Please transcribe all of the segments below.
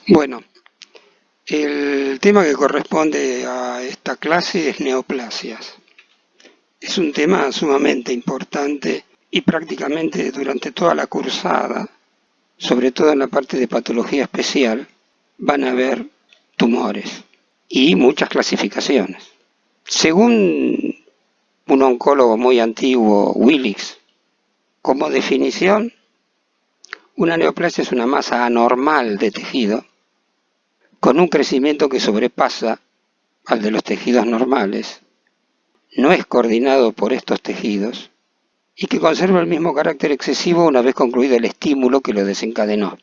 Bueno, el tema que corresponde a esta clase es neoplasias. Es un tema sumamente importante y prácticamente durante toda la cursada, sobre todo en la parte de patología especial, van a haber tumores y muchas clasificaciones. Según un oncólogo muy antiguo, Willis, como definición, una neoplasia es una masa anormal de tejido con un crecimiento que sobrepasa al de los tejidos normales, no es coordinado por estos tejidos y que conserva el mismo carácter excesivo una vez concluido el estímulo que lo desencadenó.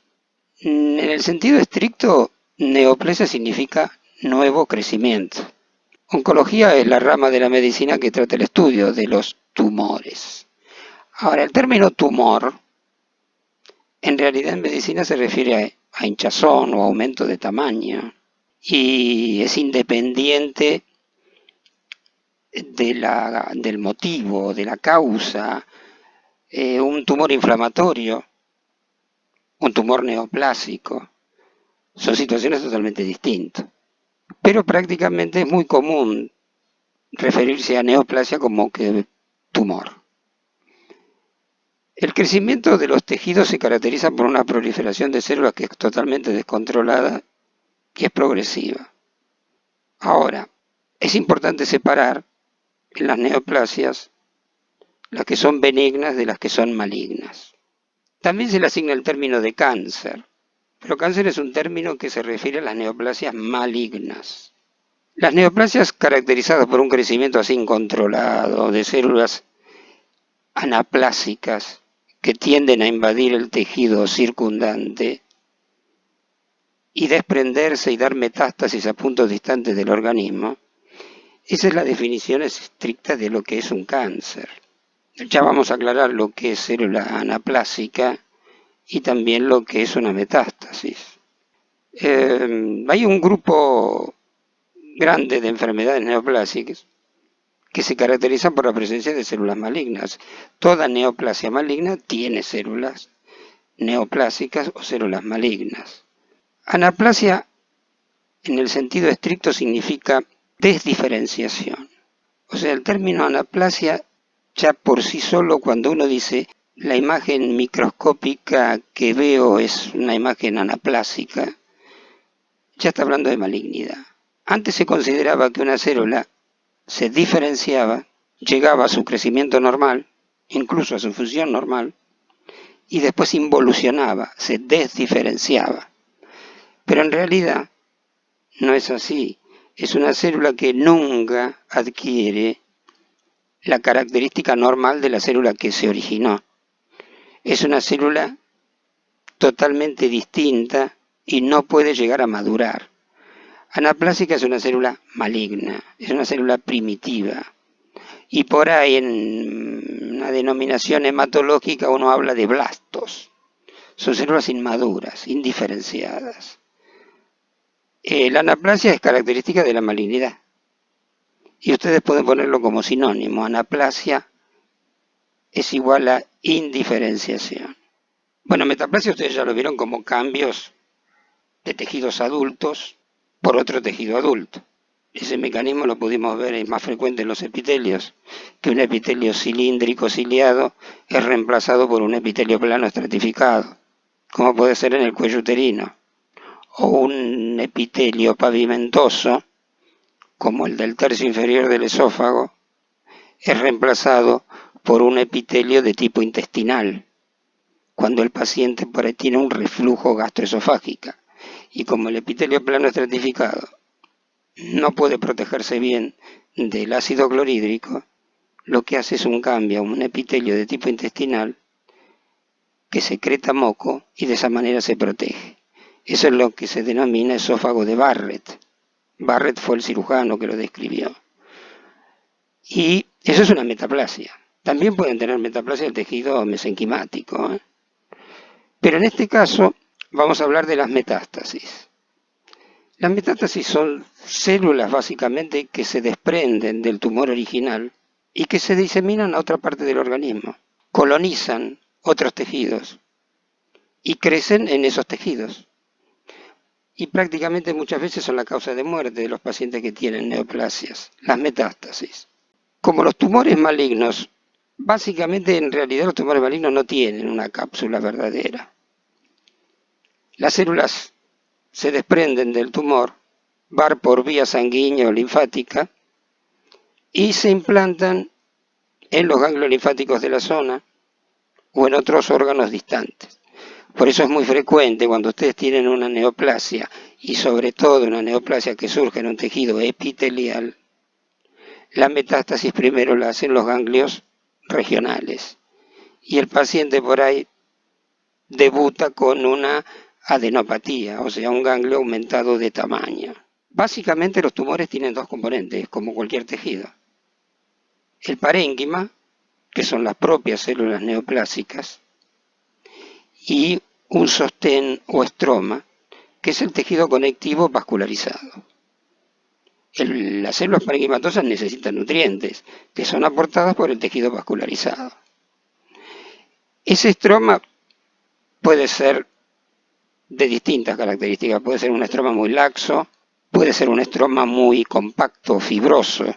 En el sentido estricto, neoplasia significa nuevo crecimiento. Oncología es la rama de la medicina que trata el estudio de los tumores. Ahora, el término tumor, en realidad en medicina se refiere a hinchazón o aumento de tamaño y es independiente del motivo, de la causa, un tumor inflamatorio, un tumor neoplásico. Son situaciones totalmente distintas. Pero prácticamente es muy común referirse a neoplasia como que tumor. El crecimiento de los tejidos se caracteriza por una proliferación de células que es totalmente descontrolada y es progresiva. Ahora, es importante separar en las neoplasias las que son benignas de las que son malignas. También se le asigna el término de cáncer, pero cáncer es un término que se refiere a las neoplasias malignas. Las neoplasias caracterizadas por un crecimiento así incontrolado de células anaplásicas que tienden a invadir el tejido circundante y desprenderse y dar metástasis a puntos distantes del organismo, esa es la definición estricta de lo que es un cáncer. Ya vamos a aclarar lo que es célula anaplásica y también lo que es una metástasis. Hay un grupo grande de enfermedades neoplásicas que se caracterizan por la presencia de células malignas. Toda neoplasia maligna tiene células neoplásicas o células malignas. Anaplasia, en el sentido estricto, significa desdiferenciación. O sea, el término anaplasia, ya por sí solo, cuando uno dice la imagen microscópica que veo es una imagen anaplásica, ya está hablando de malignidad. Antes se consideraba que una célula se diferenciaba, llegaba a su crecimiento normal, incluso a su función normal, y después involucionaba, se desdiferenciaba. Pero en realidad no es así. Es una célula que nunca adquiere la característica normal de la célula que se originó. Es una célula totalmente distinta y no puede llegar a madurar. Anaplásica es una célula maligna, es una célula primitiva. Y por ahí en una denominación hematológica uno habla de blastos. Son células inmaduras, indiferenciadas. La anaplasia es característica de la malignidad. Y ustedes pueden ponerlo como sinónimo. Anaplasia es igual a indiferenciación. Bueno, metaplasia ustedes ya lo vieron como cambios de tejidos adultos por otro tejido adulto. Ese mecanismo lo pudimos ver, es más frecuente en los epitelios, que un epitelio cilíndrico ciliado es reemplazado por un epitelio plano estratificado, como puede ser en el cuello uterino, o un epitelio pavimentoso, como el del tercio inferior del esófago, es reemplazado por un epitelio de tipo intestinal, cuando el paciente por ahí tiene un reflujo gastroesofágico. Y como el epitelio plano estratificado no puede protegerse bien del ácido clorhídrico, lo que hace es un cambio a un epitelio de tipo intestinal que secreta moco y de esa manera se protege. Eso es lo que se denomina esófago de Barrett. Barrett fue el cirujano que lo describió. Y eso es una metaplasia. También pueden tener metaplasia del tejido mesenquimático, ¿eh? Pero en este caso vamos a hablar de las metástasis. Las metástasis son células básicamente que se desprenden del tumor original y que se diseminan a otra parte del organismo, colonizan otros tejidos y crecen en esos tejidos. y prácticamente muchas veces son la causa de muerte de los pacientes que tienen neoplasias, las metástasis. Como los tumores malignos, básicamente en realidad los tumores malignos no tienen una cápsula verdadera. Las células se desprenden del tumor, van por vía sanguínea o linfática y se implantan en los ganglios linfáticos de la zona o en otros órganos distantes. Por eso es muy frecuente cuando ustedes tienen una neoplasia y sobre todo una neoplasia que surge en un tejido epitelial, la metástasis primero la hacen los ganglios regionales y el paciente por ahí debuta con una adenopatía, o sea, un ganglio aumentado de tamaño. Básicamente los tumores tienen dos componentes, como cualquier tejido. El parénquima, que son las propias células neoplásicas, y un sostén o estroma, que es el tejido conectivo vascularizado. Las células parenquimatosas necesitan nutrientes, que son aportados por el tejido vascularizado. Ese estroma puede ser de distintas características, puede ser un estroma muy laxo, puede ser un estroma muy compacto, fibroso,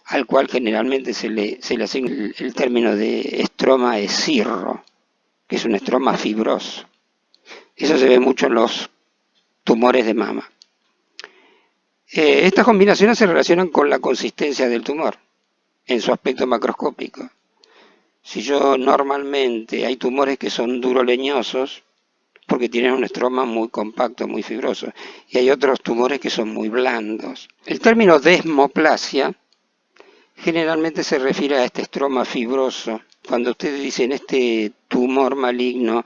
al cual generalmente se le asigna el término de estroma escirro, que es un estroma fibroso. Eso se ve mucho en los tumores de mama. Estas combinaciones se relacionan con la consistencia del tumor, en su aspecto macroscópico. Si yo normalmente hay tumores que son duroleñosos, porque tienen un estroma muy compacto, muy fibroso, y hay otros tumores que son muy blandos. El término desmoplasia generalmente se refiere a este estroma fibroso. Cuando ustedes dicen este tumor maligno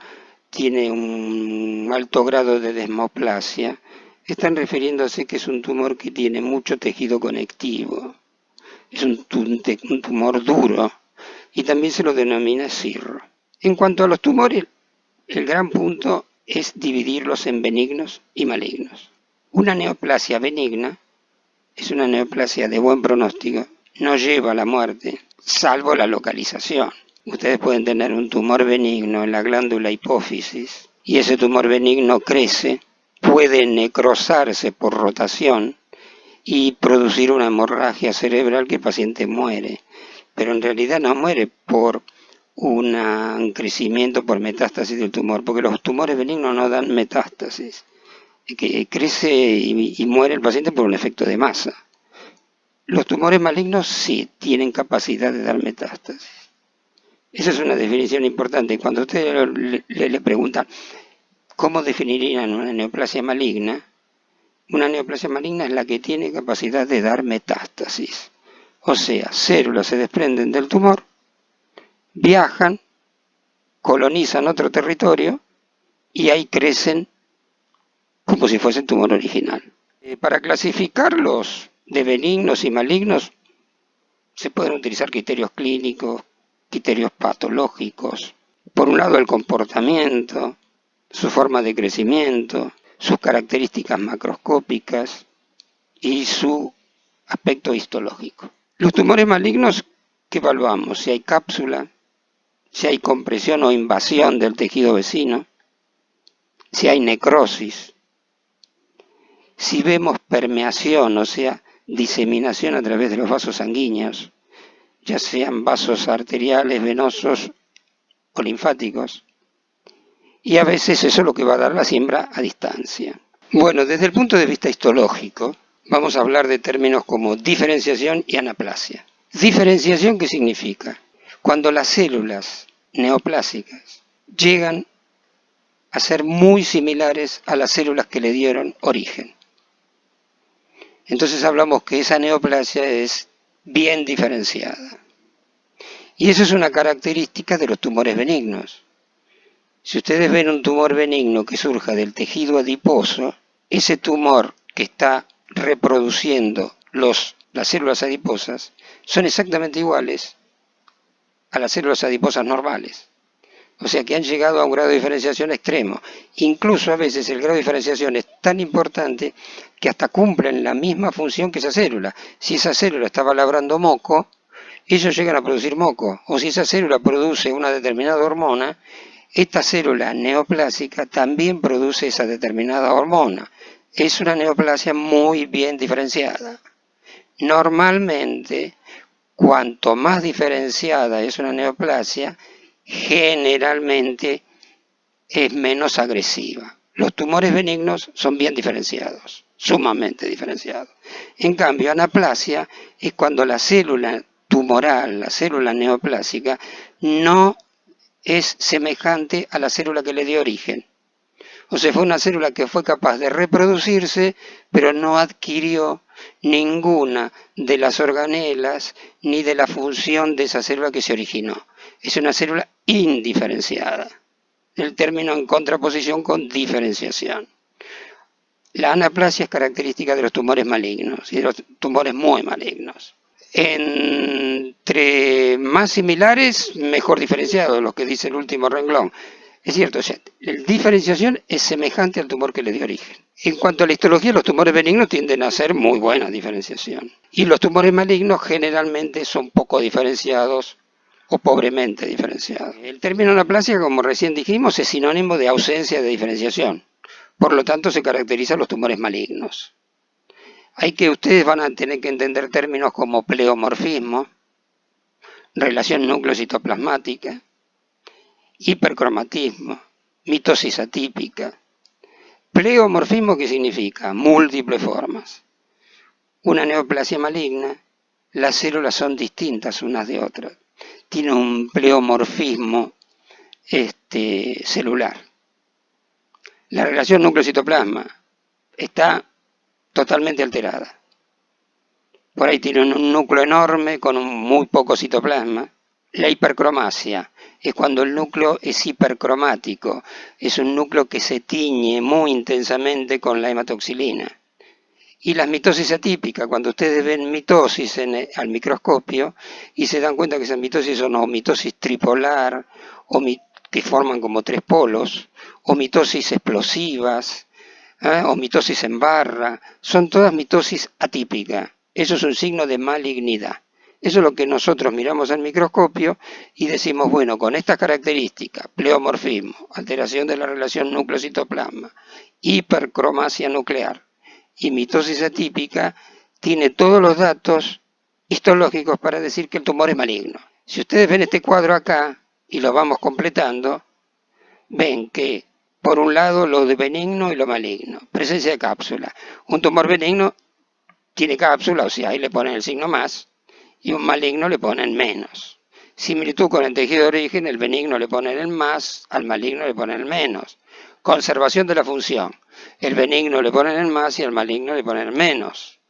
tiene un alto grado de desmoplasia, están refiriéndose que es un tumor que tiene mucho tejido conectivo. Es un tumor duro y también se lo denomina cirro. En cuanto a los tumores, el gran punto es dividirlos en benignos y malignos. Una neoplasia benigna es una neoplasia de buen pronóstico, no lleva a la muerte, salvo la localización. Ustedes pueden tener un tumor benigno en la glándula hipófisis y ese tumor benigno crece, puede necrosarse por rotación y producir una hemorragia cerebral que el paciente muere, pero en realidad no muere por un crecimiento por metástasis del tumor, porque los tumores benignos no dan metástasis, que crece y muere el paciente por un efecto de masa. Los tumores malignos sí tienen capacidad de dar metástasis. Esa es una definición importante. Cuando ustedes le preguntan cómo definirían una neoplasia maligna es la que tiene capacidad de dar metástasis. O sea, células se desprenden del tumor, viajan, colonizan otro territorio y ahí crecen como si fuese el tumor original. Para clasificarlos de benignos y malignos se pueden utilizar criterios clínicos, criterios patológicos. Por un lado el comportamiento, su forma de crecimiento, sus características macroscópicas y su aspecto histológico. Los tumores malignos, ¿qué evaluamos? Si hay cápsula, si hay compresión o invasión del tejido vecino, si hay necrosis, si vemos permeación, o sea, diseminación a través de los vasos sanguíneos, ya sean vasos arteriales, venosos o linfáticos, y a veces eso es lo que va a dar la siembra a distancia. Bueno, desde el punto de vista histológico, vamos a hablar de términos como diferenciación y anaplasia. Diferenciación, ¿qué significa? Cuando las células neoplásicas llegan a ser muy similares a las células que le dieron origen. Entonces hablamos que esa neoplasia es bien diferenciada. Y eso es una característica de los tumores benignos. Si ustedes ven un tumor benigno que surja del tejido adiposo, ese tumor que está reproduciendo las células adiposas son exactamente iguales a las células adiposas normales. O sea que han llegado a un grado de diferenciación extremo. Incluso a veces el grado de diferenciación es tan importante que hasta cumplen la misma función que esa célula. Si esa célula estaba labrando moco, ellos llegan a producir moco. O si esa célula produce una determinada hormona, esta célula neoplásica también produce esa determinada hormona. Es una neoplasia muy bien diferenciada. Normalmente, cuanto más diferenciada es una neoplasia, generalmente es menos agresiva. Los tumores benignos son bien diferenciados, sumamente diferenciados. En cambio, anaplasia es cuando la célula tumoral, la célula neoplásica, no es semejante a la célula que le dio origen. O sea, fue una célula que fue capaz de reproducirse, pero no adquirió ninguna de las organelas ni de la función de esa célula que se originó. Es una célula indiferenciada. El término en contraposición con diferenciación. La anaplasia es característica de los tumores malignos y de los tumores muy malignos. Entre más similares, mejor diferenciados, los que dice el último renglón. Es cierto, o sea, la diferenciación es semejante al tumor que le dio origen. En cuanto a la histología, los tumores benignos tienden a ser muy buena diferenciación. Y los tumores malignos generalmente son poco diferenciados o pobremente diferenciados. El término anaplasia, como recién dijimos, es sinónimo de ausencia de diferenciación. Por lo tanto, se caracterizan los tumores malignos. Ustedes van a tener que entender términos como pleomorfismo, relación núcleo-citoplasmática, hipercromatismo, mitosis atípica. Pleomorfismo, ¿qué significa? Múltiples formas. Una neoplasia maligna, las células son distintas unas de otras. Tiene un pleomorfismo celular. La relación núcleo-citoplasma está totalmente alterada. Por ahí tiene un núcleo enorme con muy poco citoplasma. La hipercromasia es cuando el núcleo es hipercromático, es un núcleo que se tiñe muy intensamente con la hematoxilina. Y las mitosis atípicas, cuando ustedes ven mitosis al microscopio y se dan cuenta que esas mitosis son o mitosis tripolar, que forman como tres polos, o mitosis explosivas, o mitosis en barra, son todas mitosis atípicas. Eso es un signo de malignidad. Eso es lo que nosotros miramos al microscopio y decimos, bueno, con estas características, pleomorfismo, alteración de la relación núcleo-citoplasma, hipercromasia nuclear y mitosis atípica, tiene todos los datos histológicos para decir que el tumor es maligno. Si ustedes ven este cuadro acá y lo vamos completando, ven que por un lado lo de benigno y lo maligno, presencia de cápsula. Un tumor benigno tiene cápsula, o sea, ahí le ponen el signo más, y un maligno le ponen menos. Similitud con el tejido de origen, el benigno le ponen el más, al maligno le ponen el menos. Conservación de la función, el benigno le ponen el más y al maligno le ponen el menos.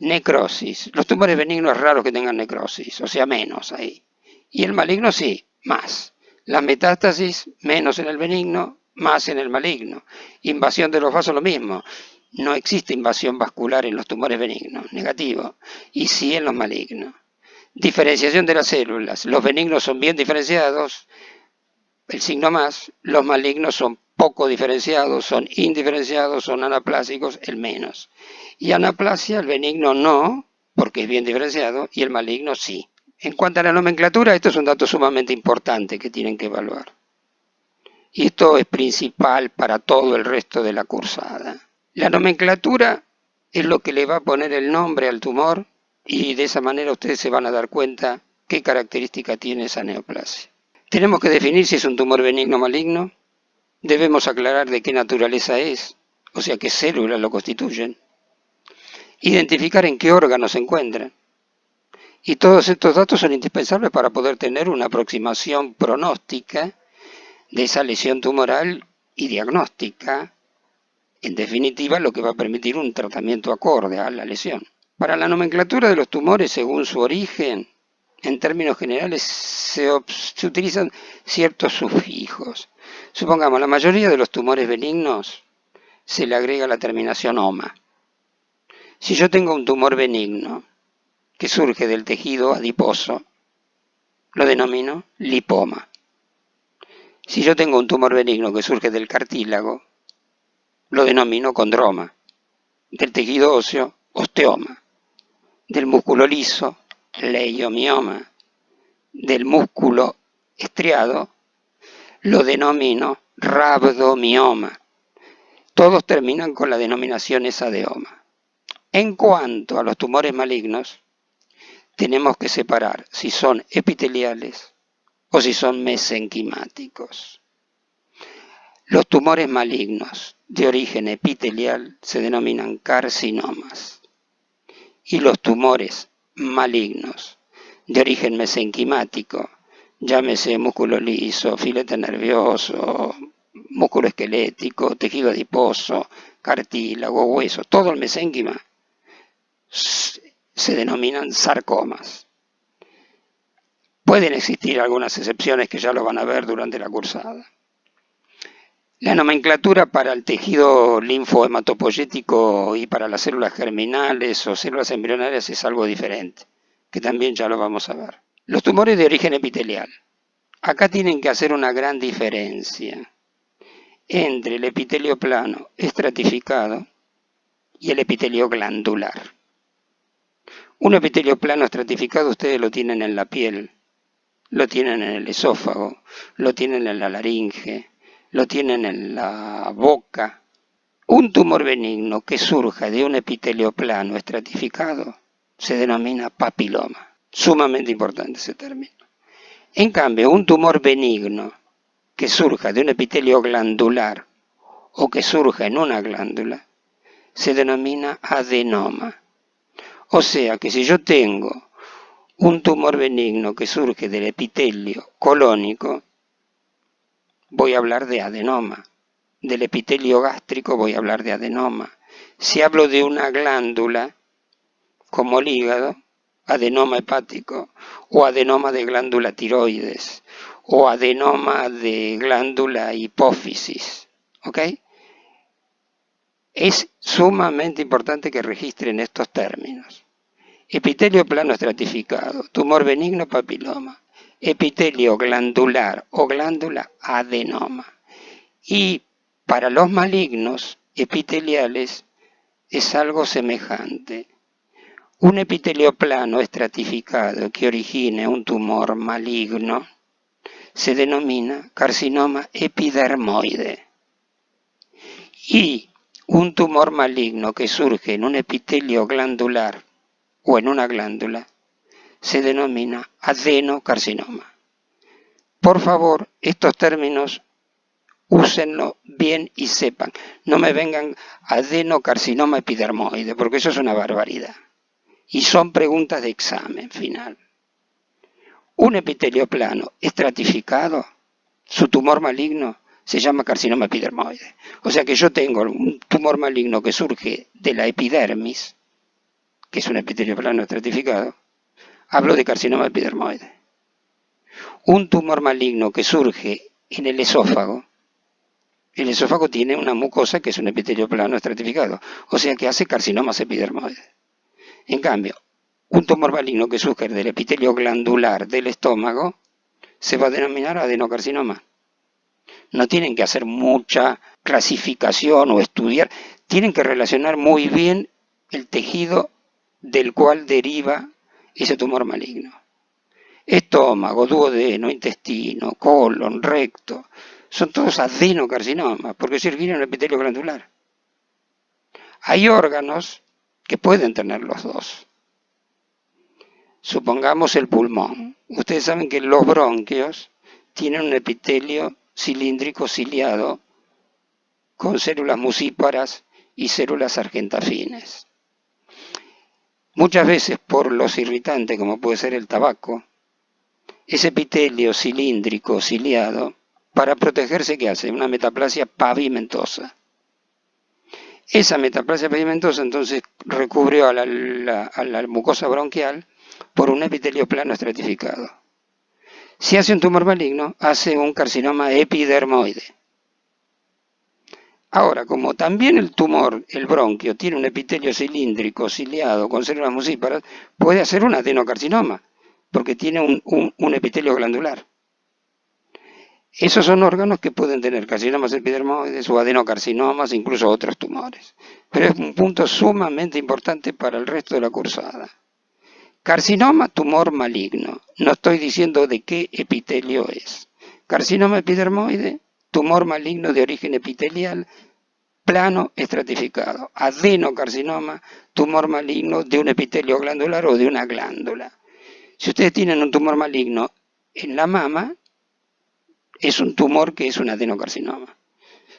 Necrosis, los tumores benignos es raro que tengan necrosis, o sea, menos ahí. Y el maligno sí, más. Las metástasis, menos en el benigno, más en el maligno. Invasión de los vasos, lo mismo. No existe invasión vascular en los tumores benignos, negativo, y sí en los malignos. Diferenciación de las células. Los benignos son bien diferenciados, el signo más. Los malignos son poco diferenciados, son indiferenciados, son anaplásicos, el menos. Y anaplasia, el benigno no, porque es bien diferenciado, y el maligno sí. En cuanto a la nomenclatura, esto es un dato sumamente importante que tienen que evaluar. Y esto es principal para todo el resto de la cursada. La nomenclatura es lo que le va a poner el nombre al tumor y de esa manera ustedes se van a dar cuenta qué característica tiene esa neoplasia. Tenemos que definir si es un tumor benigno o maligno, debemos aclarar de qué naturaleza es, o sea qué células lo constituyen, identificar en qué órgano se encuentra. Y todos estos datos son indispensables para poder tener una aproximación pronóstica de esa lesión tumoral y diagnóstica, en definitiva lo que va a permitir un tratamiento acorde a la lesión. Para la nomenclatura de los tumores según su origen, en términos generales se utilizan ciertos sufijos. Supongamos, la mayoría de los tumores benignos se le agrega la terminación oma. Si yo tengo un tumor benigno que surge del tejido adiposo, lo denomino lipoma. Si yo tengo un tumor benigno que surge del cartílago, lo denomino condroma. Del tejido óseo, osteoma. Del músculo liso, leiomioma. Del músculo estriado, lo denomino rhabdomioma. Todos terminan con la denominación esa de oma. En cuanto a los tumores malignos, tenemos que separar si son epiteliales o si son mesenquimáticos. Los tumores malignos de origen epitelial se denominan carcinomas y los tumores malignos de origen mesenquimático, llámese músculo liso, filete nervioso, músculo esquelético, tejido adiposo, cartílago, hueso, todo el mesénquima, se denominan sarcomas. Pueden existir algunas excepciones que ya lo van a ver durante la cursada. La nomenclatura para el tejido linfohematopoyético y para las células germinales o células embrionarias es algo diferente, que también ya lo vamos a ver. Los tumores de origen epitelial. Acá tienen que hacer una gran diferencia entre el epitelio plano estratificado y el epitelio glandular. Un epitelio plano estratificado ustedes lo tienen en la piel, lo tienen en el esófago, lo tienen en la laringe, lo tienen en la boca. Un tumor benigno que surja de un epitelio plano estratificado se denomina papiloma. Sumamente importante ese término. En cambio, un tumor benigno que surja de un epitelio glandular o que surja en una glándula se denomina adenoma. O sea que si yo tengo un tumor benigno que surge del epitelio colónico, voy a hablar de adenoma. Del epitelio gástrico voy a hablar de adenoma. Si hablo de una glándula, como el hígado, adenoma hepático, o adenoma de glándula tiroides, o adenoma de glándula hipófisis. ¿Ok? Es sumamente importante que registren estos términos. Epitelio plano estratificado, tumor benigno papiloma, epitelio glandular o glándula adenoma. Y para los malignos epiteliales es algo semejante. Un epitelio plano estratificado que origine un tumor maligno se denomina carcinoma epidermoide. Y un tumor maligno que surge en un epitelio glandular o en una glándula se denomina adenocarcinoma. Por favor, estos términos úsenlo bien y sepan. No me vengan adenocarcinoma epidermoide, porque eso es una barbaridad. Y son preguntas de examen final. Un epitelio plano estratificado, su tumor maligno se llama carcinoma epidermoide. O sea que yo tengo un tumor maligno que surge de la epidermis, que es un epitelio plano estratificado, hablo de carcinoma epidermoide. Un tumor maligno que surge en el esófago tiene una mucosa que es un epitelio plano estratificado, o sea que hace carcinomas epidermoides. En cambio, un tumor maligno que surge del epitelio glandular del estómago se va a denominar adenocarcinoma. No tienen que hacer mucha clasificación o estudiar, tienen que relacionar muy bien el tejido del cual deriva ese tumor maligno. Estómago, duodeno, intestino, colon, recto, son todos adenocarcinomas, porque sirven en el epitelio glandular. Hay órganos que pueden tener los dos. Supongamos el pulmón. Ustedes saben que los bronquios tienen un epitelio cilíndrico ciliado con células mucíparas y células argentafines. Muchas veces por los irritantes, como puede ser el tabaco, ese epitelio cilíndrico ciliado, para protegerse, ¿qué hace? Una metaplasia pavimentosa. Esa metaplasia pavimentosa entonces recubrió a la mucosa bronquial por un epitelio plano estratificado. Si hace un tumor maligno, hace un carcinoma epidermoide. Ahora, como también el tumor, el bronquio, tiene un epitelio cilíndrico ciliado con células mucíparas, puede hacer un adenocarcinoma, porque tiene un epitelio glandular. Esos son órganos que pueden tener carcinomas epidermoides o adenocarcinomas, incluso otros tumores. Pero es un punto sumamente importante para el resto de la cursada. Carcinoma, tumor maligno. No estoy diciendo de qué epitelio es. Carcinoma epidermoide, tumor maligno de origen epitelial, plano estratificado. Adenocarcinoma, tumor maligno de un epitelio glandular o de una glándula. Si ustedes tienen un tumor maligno en la mama, es un tumor que es un adenocarcinoma.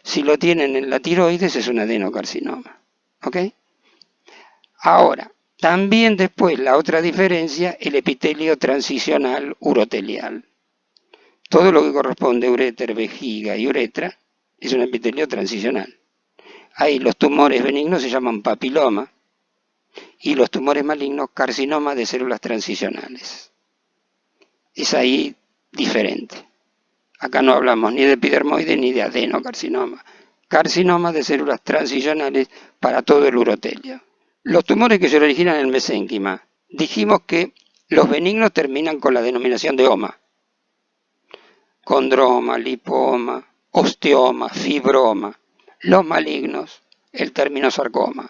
Si lo tienen en la tiroides, es un adenocarcinoma. ¿Ok? Ahora, también después la otra diferencia, el epitelio transicional urotelial. Todo lo que corresponde a uréter, vejiga y uretra es un epitelio transicional. Ahí los tumores benignos se llaman papiloma y los tumores malignos carcinoma de células transicionales. Es ahí diferente. Acá no hablamos ni de epidermoide ni de adenocarcinoma. Carcinoma de células transicionales para todo el urotelio. Los tumores que se originan en el mesénquima. Dijimos que los benignos terminan con la denominación de oma. Condroma, lipoma, osteoma, fibroma. Los malignos, el término sarcoma.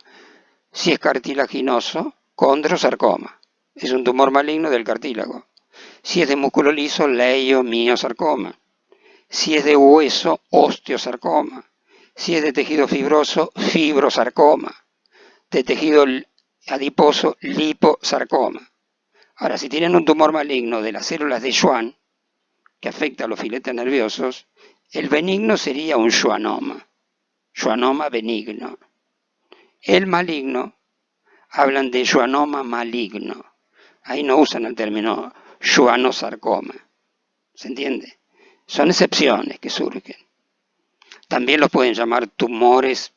Si es cartilaginoso, condrosarcoma. Es un tumor maligno del cartílago. Si es de músculo liso, leiomiosarcoma. Si es de hueso, osteosarcoma. Si es de tejido fibroso, fibrosarcoma. De tejido adiposo, liposarcoma. Ahora, si tienen un tumor maligno de las células de Schwann, que afecta a los filetes nerviosos, el benigno sería un schwannoma. Schwannoma benigno. El maligno, hablan de schwannoma maligno. Ahí no usan el término schwannosarcoma. ¿Se entiende? Son excepciones que surgen. También los pueden llamar tumores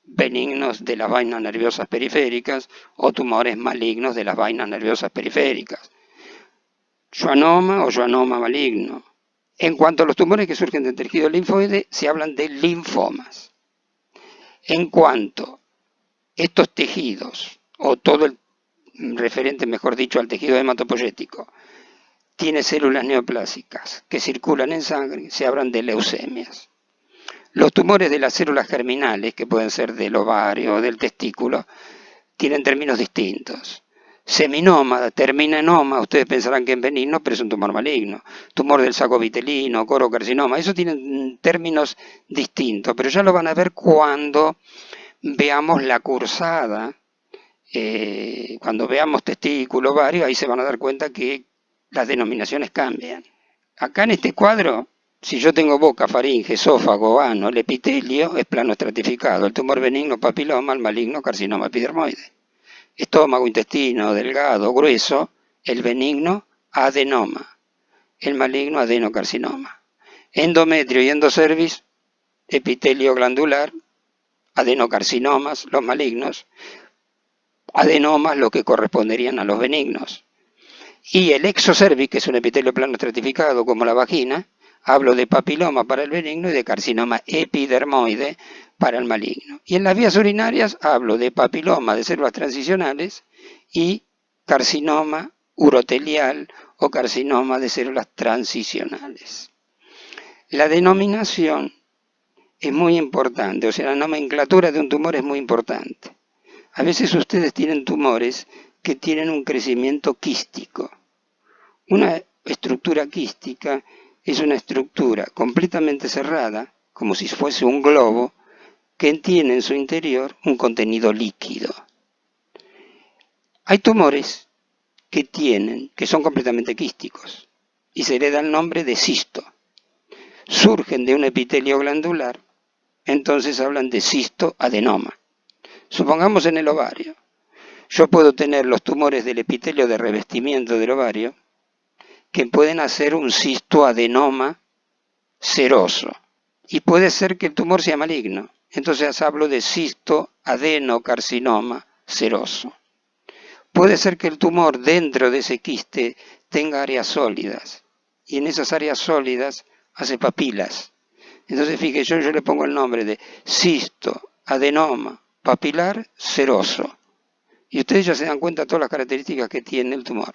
benignos de las vainas nerviosas periféricas o tumores malignos de las vainas nerviosas periféricas. Schwannoma o schwannoma maligno. En cuanto a los tumores que surgen del tejido linfoide, se hablan de linfomas. En cuanto a estos tejidos, o todo el referente, mejor dicho, al tejido hematopoyético, tiene células neoplásicas que circulan en sangre, se hablan de leucemias. Los tumores de las células germinales, que pueden ser del ovario o del testículo, tienen términos distintos. Seminoma termina en oma, ustedes pensarán que es benigno, pero es un tumor maligno. Tumor del saco vitelino, corocarcinoma, eso tienen términos distintos, pero ya lo van a ver cuando veamos la cursada, cuando veamos testículo, ovario, ahí se van a dar cuenta que las denominaciones cambian. Acá en este cuadro, si yo tengo boca, faringe, esófago, ano, el epitelio es plano estratificado, el tumor benigno papiloma, el maligno carcinoma epidermoide. Estómago, intestino, delgado, grueso, el benigno adenoma, el maligno adenocarcinoma. Endometrio y endocervis, epitelio glandular, adenocarcinomas, los malignos, adenomas, lo que corresponderían a los benignos. Y el exocervix, que es un epitelio plano estratificado como la vagina, hablo de papiloma para el benigno y de carcinoma epidermoide para el maligno. Y en las vías urinarias hablo de papiloma de células transicionales y carcinoma urotelial o carcinoma de células transicionales. La denominación es muy importante, o sea, la nomenclatura de un tumor es muy importante. A veces ustedes tienen tumores que tienen un crecimiento quístico. Una estructura quística es una estructura completamente cerrada, como si fuese un globo, que tiene en su interior un contenido líquido. Hay tumores que son completamente quísticos y se le da el nombre de cisto. Surgen de un epitelio glandular, entonces hablan de cistoadenoma. Supongamos en el ovario. Yo puedo tener los tumores del epitelio de revestimiento del ovario que pueden hacer un cistoadenoma seroso. Y puede ser que el tumor sea maligno. Entonces hablo de cistoadenocarcinoma seroso. Puede ser que el tumor dentro de ese quiste tenga áreas sólidas. Y en esas áreas sólidas hace papilas. Entonces fíjese, yo le pongo el nombre de cistoadenoma papilar seroso. Y ustedes ya se dan cuenta de todas las características que tiene el tumor.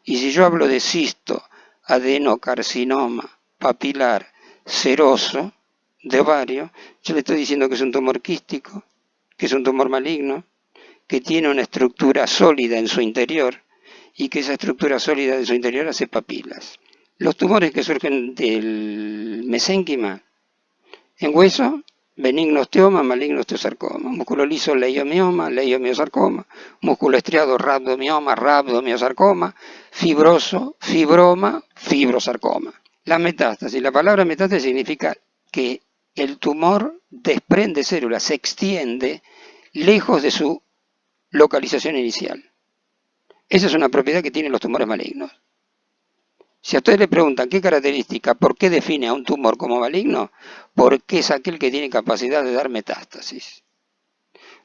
Y si yo hablo de cistoadenocarcinoma papilar seroso de ovario, yo le estoy diciendo que es un tumor quístico, que es un tumor maligno, que tiene una estructura sólida en su interior y que esa estructura sólida en su interior hace papilas. Los tumores que surgen del mesénquima en hueso, benigno osteoma, maligno osteosarcoma, músculo liso, leiomioma, leiomiosarcoma, músculo estriado, rhabdomioma, rhabdomiosarcoma, fibroso, fibroma, fibrosarcoma. La metástasis, la palabra metástasis significa que el tumor desprende células, se extiende lejos de su localización inicial. Esa es una propiedad que tienen los tumores malignos. Si a ustedes le preguntan qué característica, por qué define a un tumor como maligno, porque es aquel que tiene capacidad de dar metástasis.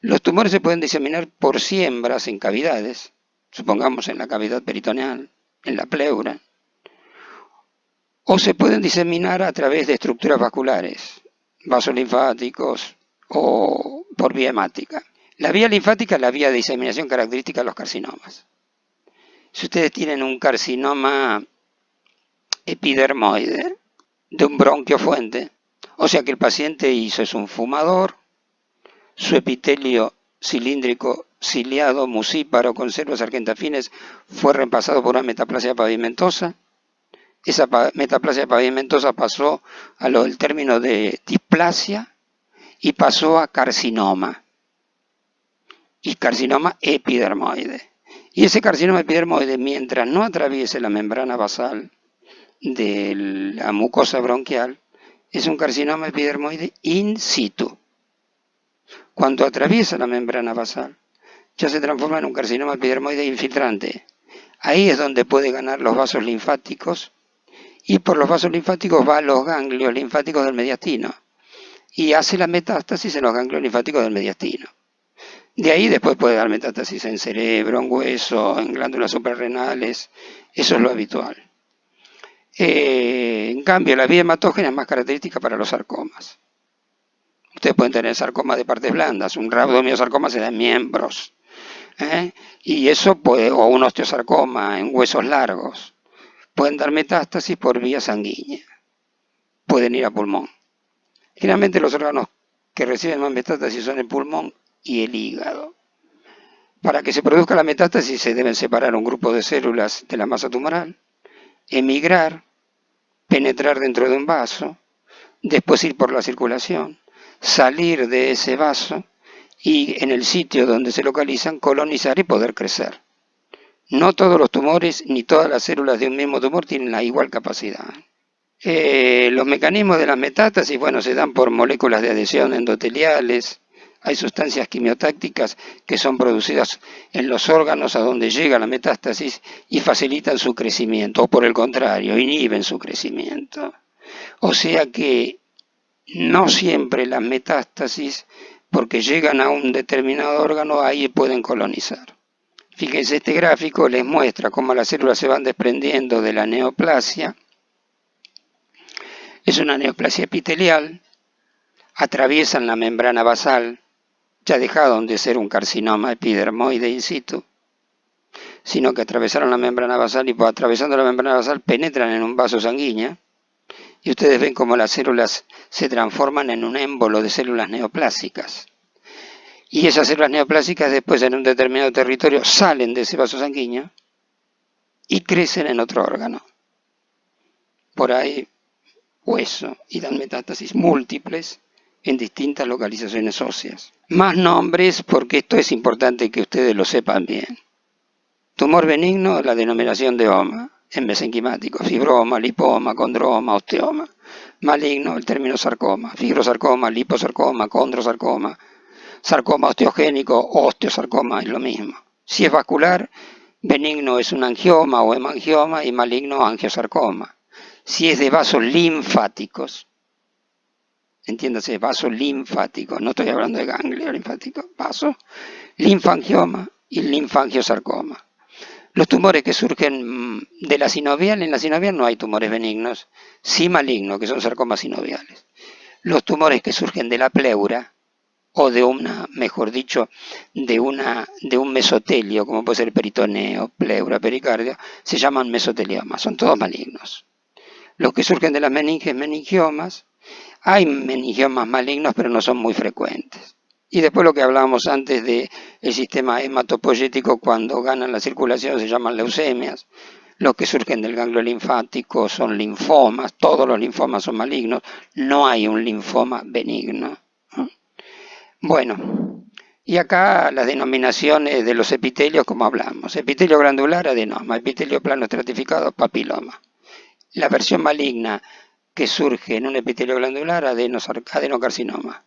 Los tumores se pueden diseminar por siembras en cavidades, supongamos en la cavidad peritoneal, en la pleura, o se pueden diseminar a través de estructuras vasculares, vasos linfáticos o por vía hemática. La vía linfática es la vía de diseminación característica de los carcinomas. Si ustedes tienen un carcinoma epidermoide de un bronquio fuente, o sea que el paciente es un fumador, su epitelio cilíndrico ciliado, musíparo, con células argentafines, fue reemplazado por una metaplasia pavimentosa. Esa metaplasia pavimentosa pasó al término de displasia y pasó a carcinoma, y carcinoma epidermoide. Y ese carcinoma epidermoide, mientras no atraviese la membrana basal de la mucosa bronquial, es un carcinoma epidermoide in situ. Cuando atraviesa la membrana basal, ya se transforma en un carcinoma epidermoide infiltrante. Ahí es donde puede ganar los vasos linfáticos, y por los vasos linfáticos va a los ganglios linfáticos del mediastino y hace la metástasis en los ganglios linfáticos del mediastino. De ahí después puede dar metástasis en cerebro, en hueso, en glándulas suprarrenales. Eso es lo habitual. En cambio, la vía hematógena es más característica para los sarcomas. Ustedes pueden tener sarcomas de partes blandas, un rhabdomiosarcoma se da en miembros, y eso puede, o un osteosarcoma en huesos largos. Pueden dar metástasis por vía sanguínea, pueden ir a pulmón. Generalmente los órganos que reciben más metástasis son el pulmón y el hígado. Para que se produzca la metástasis se deben separar un grupo de células de la masa tumoral, emigrar, penetrar dentro de un vaso, después ir por la circulación, salir de ese vaso y en el sitio donde se localizan colonizar y poder crecer. No todos los tumores ni todas las células de un mismo tumor tienen la igual capacidad. Los mecanismos de la metástasis, bueno, se dan por moléculas de adhesión endoteliales. Hay sustancias quimiotácticas que son producidas en los órganos a donde llega la metástasis y facilitan su crecimiento, o por el contrario, inhiben su crecimiento. O sea que no siempre las metástasis, porque llegan a un determinado órgano, ahí pueden colonizar. Fíjense, este gráfico les muestra cómo las células se van desprendiendo de la neoplasia. Es una neoplasia epitelial, atraviesan la membrana basal, ya dejaron de ser un carcinoma epidermoide in situ, sino que atravesaron la membrana basal y atravesando la membrana basal penetran en un vaso sanguíneo y ustedes ven cómo las células se transforman en un émbolo de células neoplásicas. Y esas células neoplásicas después en un determinado territorio salen de ese vaso sanguíneo y crecen en otro órgano. Por ahí hueso y dan metástasis múltiples en distintas localizaciones óseas. Más nombres porque esto es importante que ustedes lo sepan bien. Tumor benigno, la denominación de OMA, en mesenquimático, fibroma, lipoma, condroma, osteoma. Maligno, el término sarcoma, fibrosarcoma, liposarcoma, condrosarcoma, sarcoma osteogénico, osteosarcoma es lo mismo. Si es vascular, benigno es un angioma o hemangioma y maligno angiosarcoma. Si es de vasos linfáticos, entiéndase, vasos linfáticos, no estoy hablando de ganglio linfático, vaso, linfangioma y linfangiosarcoma. Los tumores que surgen de la sinovial, en la sinovial no hay tumores benignos, sí malignos, que son sarcomas sinoviales. Los tumores que surgen de la pleura, o de una, mejor dicho, de un mesotelio, como puede ser peritoneo, pleura, pericardio, se llaman mesoteliomas, son todos malignos. Los que surgen de las meninges, meningiomas, hay meningiomas malignos, pero no son muy frecuentes. Y después lo que hablábamos antes del sistema hematopoyético, cuando ganan la circulación se llaman leucemias. Los que surgen del ganglio linfático son linfomas, todos los linfomas son malignos, no hay un linfoma benigno. Bueno, y acá las denominaciones de los epitelios, como hablamos: epitelio glandular, adenoma; epitelio plano estratificado, papiloma. La versión maligna que surge en un epitelio glandular, adenocarcinoma.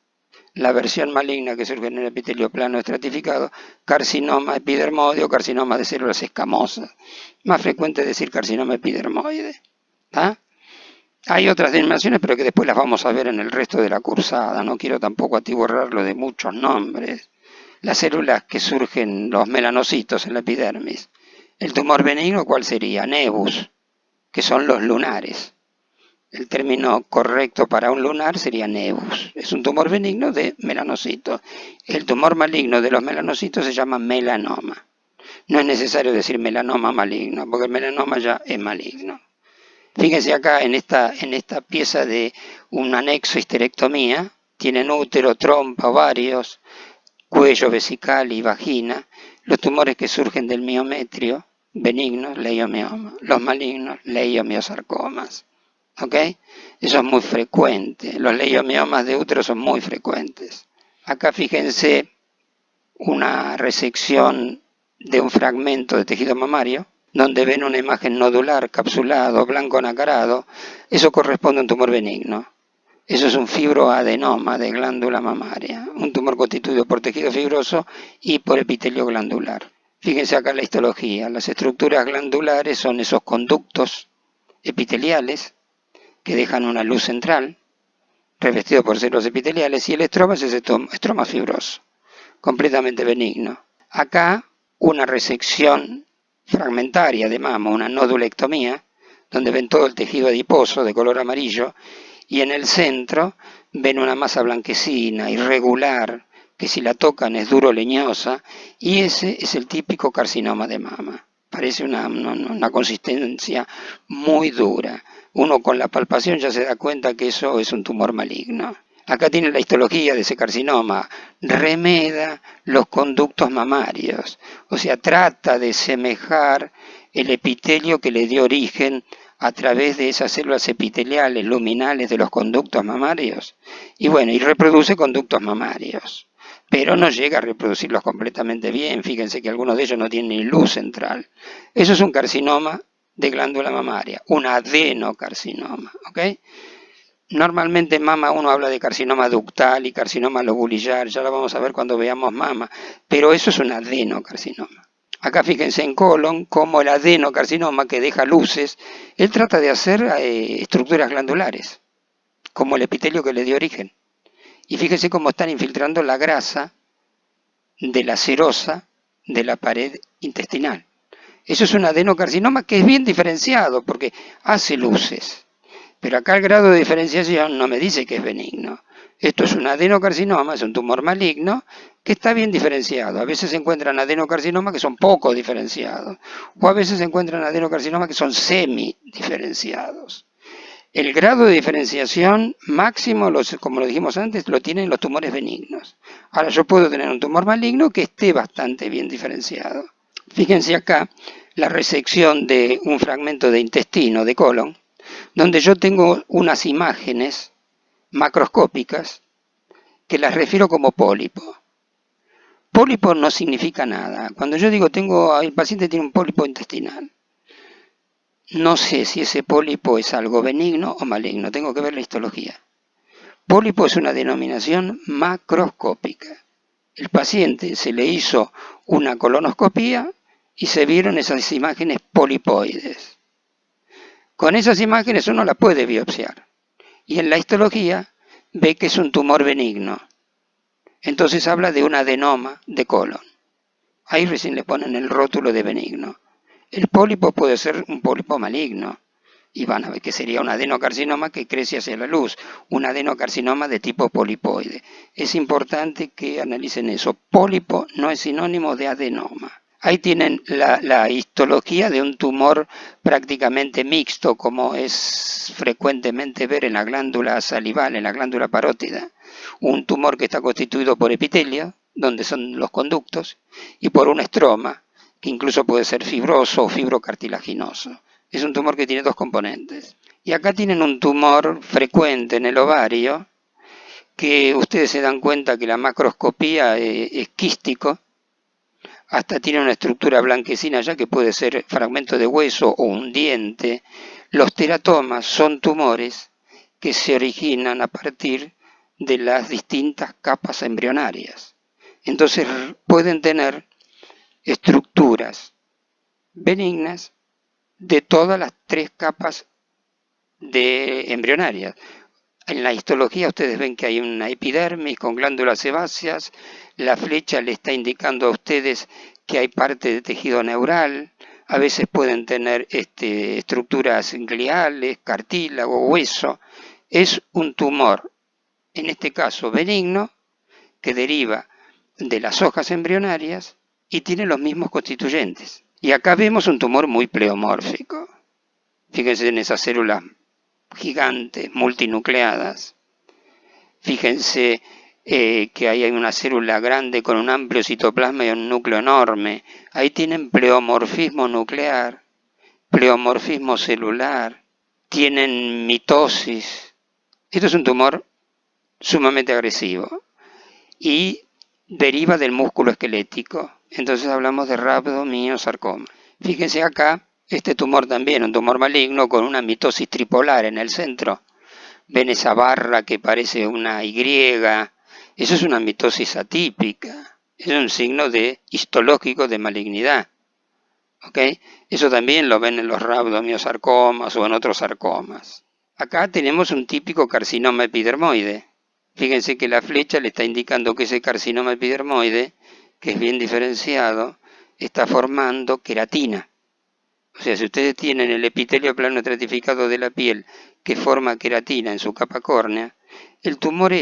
La versión maligna que surge en el epitelio plano estratificado, carcinoma epidermoide o carcinoma de células escamosas. Más frecuente decir carcinoma epidermoide. ¿Ah? Hay otras denominaciones, pero que después las vamos a ver en el resto de la cursada. No quiero tampoco atiborrarlo de muchos nombres. Las células que surgen, los melanocitos en la epidermis. El tumor benigno, ¿cuál sería? Nevus, que son los lunares. El término correcto para un lunar sería nevus. Es un tumor benigno de melanocitos. El tumor maligno de los melanocitos se llama melanoma. No es necesario decir melanoma maligno, porque el melanoma ya es maligno. Fíjense acá en esta pieza de un anexo histerectomía. Tienen útero, trompa, ovarios, cuello, vesical y vagina. Los tumores que surgen del miometrio, benignos, leiomioma. Los malignos, leiomiosarcomas. ¿Ok? Eso es muy frecuente. Los leiomiomas de útero son muy frecuentes. Acá fíjense una resección de un fragmento de tejido mamario, donde ven una imagen nodular, capsulado, blanco nacarado. Eso corresponde a un tumor benigno. Eso es un fibroadenoma de glándula mamaria, un tumor constituido por tejido fibroso y por epitelio glandular. Fíjense acá la histología. Las estructuras glandulares son esos conductos epiteliales que dejan una luz central, revestido por células epiteliales, y el estroma es ese estroma fibroso, completamente benigno. Acá una resección fragmentaria de mama, una nodulectomía, donde ven todo el tejido adiposo de color amarillo, y en el centro ven una masa blanquecina, irregular, que si la tocan es duro leñosa, y ese es el típico carcinoma de mama. Parece una consistencia muy dura. Uno con la palpación ya se da cuenta que eso es un tumor maligno. Acá tiene la histología de ese carcinoma. Remeda los conductos mamarios, o sea, trata de semejar el epitelio que le dio origen a través de esas células epiteliales luminales de los conductos mamarios. Y bueno, y reproduce conductos mamarios, pero no llega a reproducirlos completamente bien. Fíjense que algunos de ellos no tienen ni luz central. Eso es un carcinoma de glándula mamaria, un adenocarcinoma, ¿ok? Normalmente en mama uno habla de carcinoma ductal y carcinoma lobulillar, ya lo vamos a ver cuando veamos mama, pero eso es un adenocarcinoma. Acá fíjense en colon como el adenocarcinoma, que deja luces, él trata de hacer estructuras glandulares, como el epitelio que le dio origen. Y fíjense cómo están infiltrando la grasa de la serosa de la pared intestinal. Eso es un adenocarcinoma que es bien diferenciado porque hace luces. Pero acá el grado de diferenciación no me dice que es benigno. Esto es un adenocarcinoma, es un tumor maligno que está bien diferenciado. A veces se encuentran adenocarcinomas que son poco diferenciados, o a veces se encuentran adenocarcinomas que son semi-diferenciados. El grado de diferenciación máximo, como lo dijimos antes, lo tienen los tumores benignos. Ahora yo puedo tener un tumor maligno que esté bastante bien diferenciado. Fíjense acá la resección de un fragmento de intestino, de colon, donde yo tengo unas imágenes macroscópicas que las refiero como pólipo. Pólipo no significa nada. Cuando yo digo el paciente tiene un pólipo intestinal, no sé si ese pólipo es algo benigno o maligno, tengo que ver la histología. Pólipo es una denominación macroscópica. El paciente se le hizo una colonoscopía y se vieron esas imágenes polipoides. Con esas imágenes uno la puede biopsiar y en la histología ve que es un tumor benigno. Entonces habla de un adenoma de colon. Ahí recién le ponen el rótulo de benigno. El pólipo puede ser un pólipo maligno y van a ver que sería un adenocarcinoma que crece hacia la luz, un adenocarcinoma de tipo polipoide. Es importante que analicen eso. Pólipo no es sinónimo de adenoma. Ahí tienen la histología de un tumor prácticamente mixto, como es frecuentemente ver en la glándula salival, en la glándula parótida. Un tumor que está constituido por epitelio, donde son los conductos, y por un estroma, que incluso puede ser fibroso o fibrocartilaginoso. Es un tumor que tiene dos componentes. Y acá tienen un tumor frecuente en el ovario, que ustedes se dan cuenta que la macroscopía es quístico, hasta tiene una estructura blanquecina ya que puede ser fragmento de hueso o un diente. Los teratomas son tumores que se originan a partir de las distintas capas embrionarias. Entonces pueden tener estructuras benignas de todas las tres capas de embrionarias. En la histología ustedes ven que hay una epidermis con glándulas sebáceas, la flecha le está indicando a ustedes que hay parte de tejido neural, a veces pueden tener estructuras gliales, cartílago, hueso. Es un tumor, en este caso benigno, que deriva de las hojas embrionarias y tiene los mismos constituyentes. Y acá vemos un tumor muy pleomórfico. Fíjense en esas células gigantes, multinucleadas. Fíjense que ahí hay una célula grande con un amplio citoplasma y un núcleo enorme. Ahí tienen pleomorfismo nuclear, pleomorfismo celular, tienen mitosis. Esto es un tumor sumamente agresivo y deriva del músculo esquelético. Entonces hablamos de rhabdomiosarcoma. Fíjense acá, este tumor también, un tumor maligno con una mitosis tripolar en el centro. Ven esa barra que parece una Y, eso es una mitosis atípica, es un signo histológico de malignidad. ¿Okay? Eso también lo ven en los rhabdomiosarcomas o en otros sarcomas. Acá tenemos un típico carcinoma epidermoide. Fíjense que la flecha le está indicando que ese carcinoma epidermoide, que es bien diferenciado, está formando queratina. O sea, si ustedes tienen el epitelio plano estratificado de la piel que forma queratina en su capa córnea, el tumor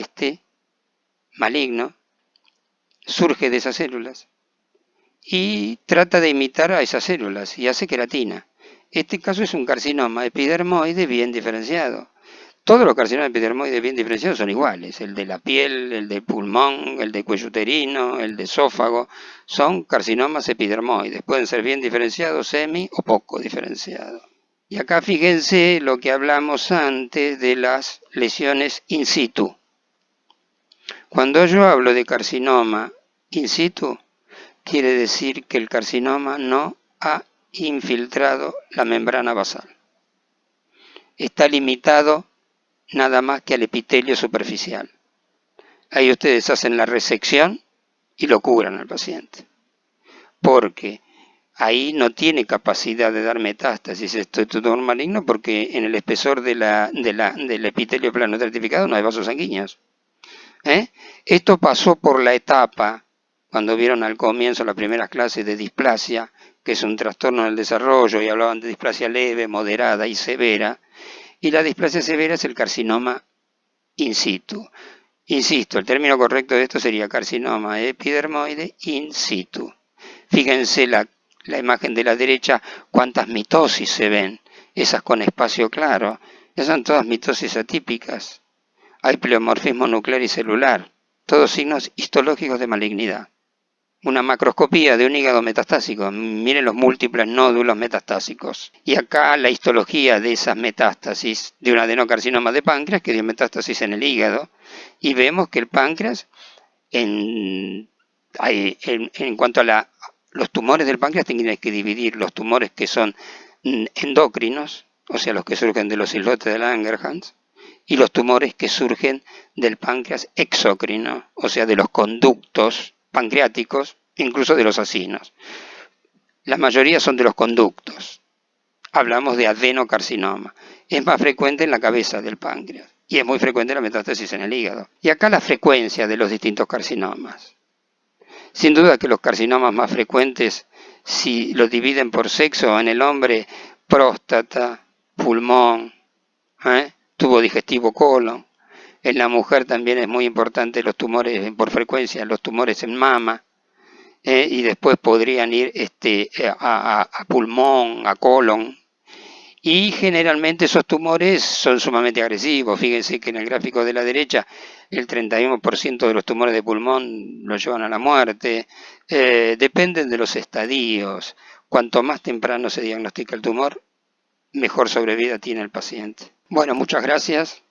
maligno, surge de esas células y trata de imitar a esas células y hace queratina. Este caso es un carcinoma epidermoide bien diferenciado. Todos los carcinomas epidermoides bien diferenciados son iguales, el de la piel, el del pulmón, el de cuello uterino, el de esófago, son carcinomas epidermoides, pueden ser bien diferenciados, semi o poco diferenciados. Y acá fíjense lo que hablamos antes de las lesiones in situ. Cuando yo hablo de carcinoma in situ, quiere decir que el carcinoma no ha infiltrado la membrana basal. Está limitado nada más que al epitelio superficial. Ahí ustedes hacen la resección y lo curan al paciente, porque ahí no tiene capacidad de dar metástasis este tumor maligno, porque en el espesor del epitelio plano estratificado no hay vasos sanguíneos. Esto pasó por la etapa, cuando vieron al comienzo las primeras clases de displasia, que es un trastorno del desarrollo, y hablaban de displasia leve, moderada y severa, y la displasia severa es el carcinoma in situ. Insisto, el término correcto de esto sería carcinoma epidermoide in situ. Fíjense la imagen de la derecha, cuántas mitosis se ven, esas con espacio claro, esas son todas mitosis atípicas. Hay pleomorfismo nuclear y celular, todos signos histológicos de malignidad. Una macroscopía de un hígado metastásico, miren los múltiples nódulos metastásicos. Y acá la histología de esas metástasis, de un adenocarcinoma de páncreas que dio metástasis en el hígado, y vemos que el páncreas, en cuanto a los tumores del páncreas, tienen que dividir los tumores que son endocrinos, o sea, los que surgen de los islotes de Langerhans, y los tumores que surgen del páncreas exócrino, o sea, de los conductos pancreáticos, incluso de los acinos. La mayoría son de los conductos. Hablamos de adenocarcinoma. Es más frecuente en la cabeza del páncreas y es muy frecuente la metástasis en el hígado. Y acá la frecuencia de los distintos carcinomas. Sin duda que los carcinomas más frecuentes, si los dividen por sexo, en el hombre, próstata, pulmón, tubo digestivo, colon. En la mujer también es muy importante los tumores por frecuencia, los tumores en mama, y después podrían ir a pulmón, a colon, Y generalmente esos tumores son sumamente agresivos. Fíjense que en el gráfico de la derecha el 31% de los tumores de pulmón lo llevan a la muerte. Dependen de los estadios. Cuanto más temprano se diagnostica el tumor, mejor sobrevida tiene el paciente. Bueno, muchas gracias.